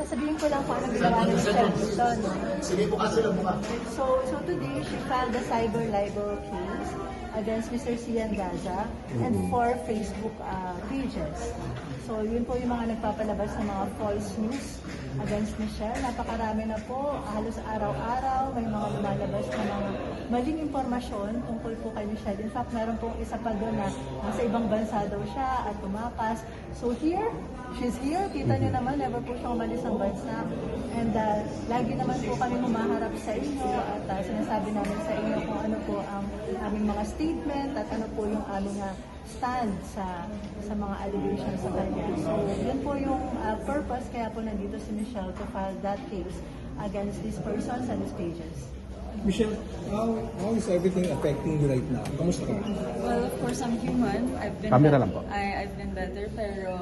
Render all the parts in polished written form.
sabihin ko lang kung ano ginawa ni Michelle dito, no? Sige po kasi lang mukha. So today, she filed a cyber libel case against Mr. Cian Gaza and 4 Facebook pages. So yun po yung mga nagpapalabas ng mga false news against Michelle. Napakarami na po, halos araw-araw may mga lumalabas na mga maling impormasyon tungkol po kay Michelle. In fact, meron pong isa pa doon na nasa ibang bansa daw siya at tumakas. So here, she's here. Kita niyo naman, never po siyang umalis ng bansa. And lagi naman po kami humaharap sa inyo at sinasabi namin sa inyo kung ano po ang aming mga statement at ano po yung aming stand sa mga allegations sa kanya. So, yun po yung purpose, kaya po nandito si Michelle to file that case against these persons and these pages. Michelle, how is everything affecting you right now? Kamusta ka? Well, of course, I'm human. Camera lang po. I've been better, pero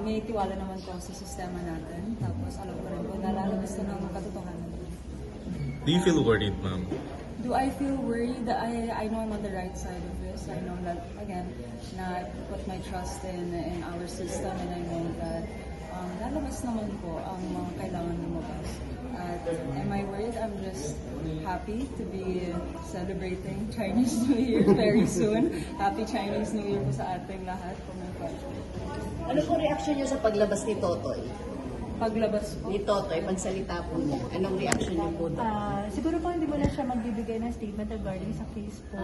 may tiwala naman po sa sistema natin. Tapos alam ko rin po, nalalabas na ng katotohanan. Do you feel worried, ma'am? Do I feel worried? I know I'm on the right side of this. I know that, again, na I put my trust in our system, and I know that lalabas naman po ang mga kailangan lumabas. Am I worried? I'm just happy to be celebrating Chinese New Year very soon. Happy Chinese New Year po sa ating lahat. Ano po reaction niyo sa paglabas ni Totoy? Paglabas po. Ni Totoy, pagsalita po niya. Anong reaction niyo po doon? Siguro po hindi mo na siya magbibigay ng statement regarding sa case po.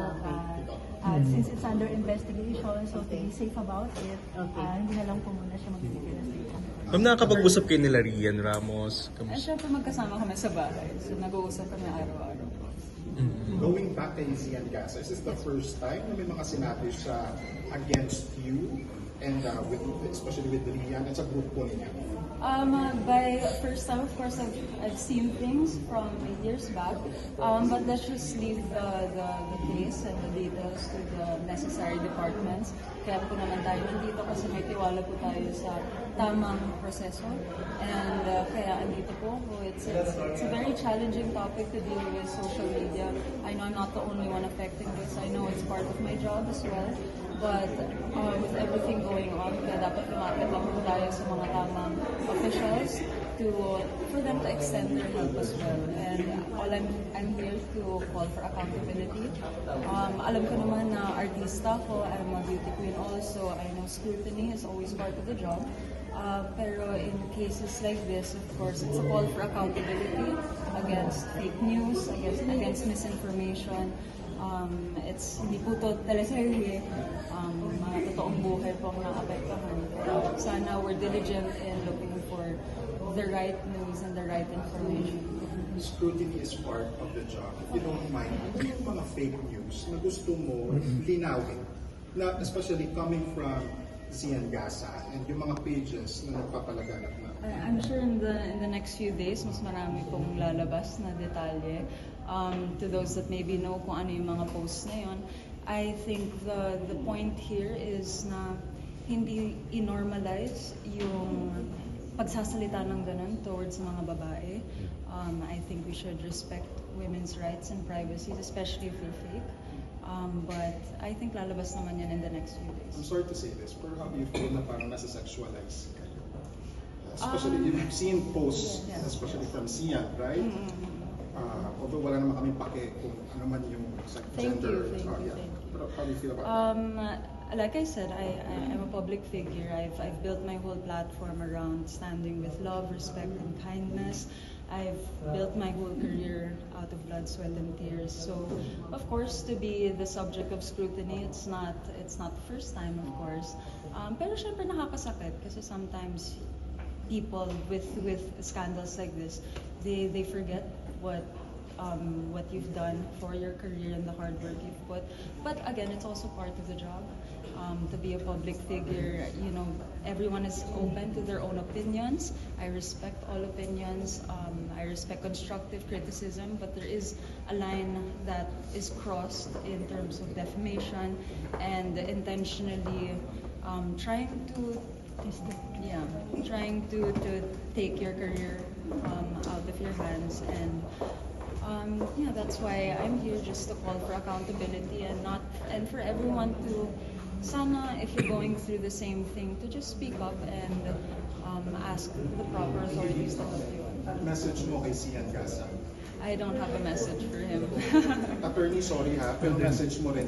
Since it's under investigation, so to be safe about it, hindi na lang po muna siya magbibigay ng statement. Ma'am, nakakapag-usap kayo nila Rian Ramos. Siyempre magkasama kami sa bahay. So nag-uusap kami araw-araw. Going back kay Cian Gaza, is this the first time na may mga sinabi siya against you and especially with Rian at sa group po niya? By first time, of course, I've seen things from years back, but let's just leave the case and the details to the necessary departments. Kaya po naman tayo dito kasi may tiwala po tayo sa tamang proseso. And kaya andito po ako. It's a very challenging topic to deal with social media. I know I'm not the only one affecting this. I know it's part of my job as well. But with everything going on, kaya dapat lumapit lang po tayo sa mga tamang officials for them to extend their help as well. And I'm here to call for accountability. Alam ko naman na artista ko, I'm a beauty queen also. I know scrutiny is always part of the job. Pero in cases like this, of course, it's a call for accountability against fake news, against misinformation. It's hindi po to teleserye, mga totoong buhay po ang naapektuhan. Sana we're diligent in looking for the right news and the right information. Scrutiny is part of the job. If you don't mind, ano yung mga fake news na gusto mo linawin? Na especially coming from Cian Gaza and yung mga pages na nagpapalaganap na. I'm sure in the next few days, mas marami pong lalabas na detalye. To those that maybe know kung ano yung mga posts na yun, I think the point here is na hindi i-normalize yung pagsasalita ng ganun towards mga babae. I think we should respect women's rights and privacy, especially if they're fake. But I think lalabas naman yan in the next few days. I'm sorry to say this, pero how do you feel na parang nasa-sexualize kayo? Especially, you've seen posts, especially from Cian, right? Although wala naman kami pake kung ano man yung gender. Thank you. Pero how do you feel about it? Like I said, I'm a public figure. I've built my whole platform around standing with love, respect, and kindness. I've built my whole career out of blood, sweat, and tears. So, of course, to be the subject of scrutiny, it's not the first time, of course. Pero syempre nakakasakit kasi sometimes people with scandals like this, they forget what you've done for your career and the hard work you've put. But again, it's also part of the job. To be a public figure, you know, everyone is open to their own opinions. I respect all opinions. I respect constructive criticism, but there is a line that is crossed in terms of defamation and intentionally trying to take your career out of your hands. And that's why I'm here, just to call for accountability and for everyone to sana, if you're going through the same thing, to just speak up and ask the proper authorities to help you. Message mo kay Sian Gasa. I don't have a message for him. Attorney, sorry ha, pero message mo rin